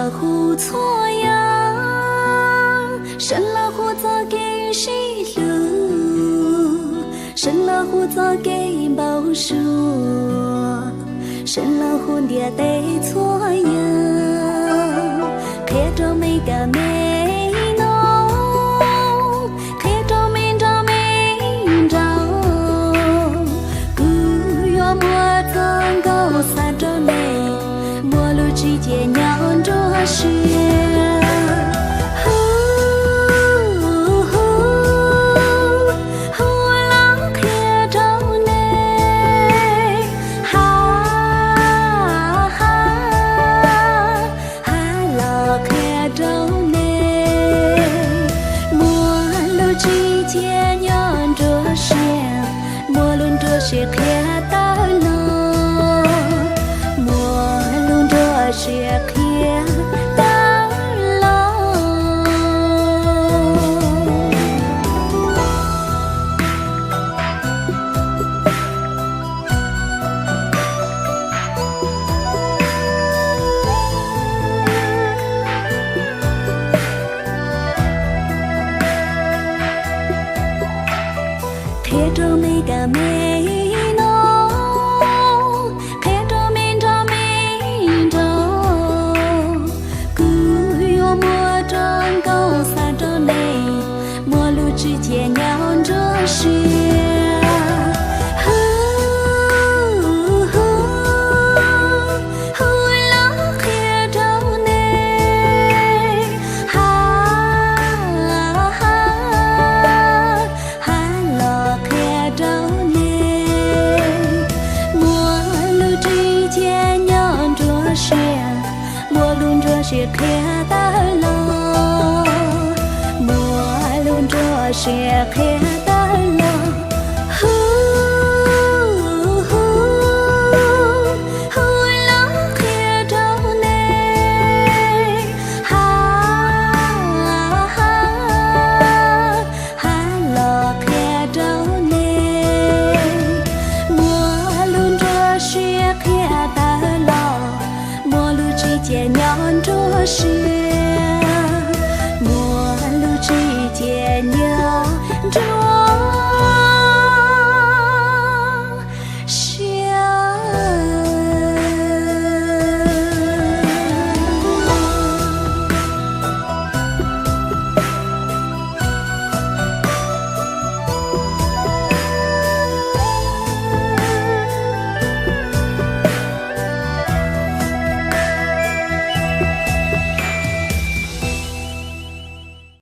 了胡错呀，生了胡做给谁路？生了胡做给报数，生了胡爹得错呀，看着每个美浓，看着每着每着，古月莫曾高三着内，莫路之间娘着雪。是看到了，莫论这是看到了。看着每个美。之间酿着雪，了看着你，了看着你，陌路之间酿着雪，陌路着雪看到了。是看。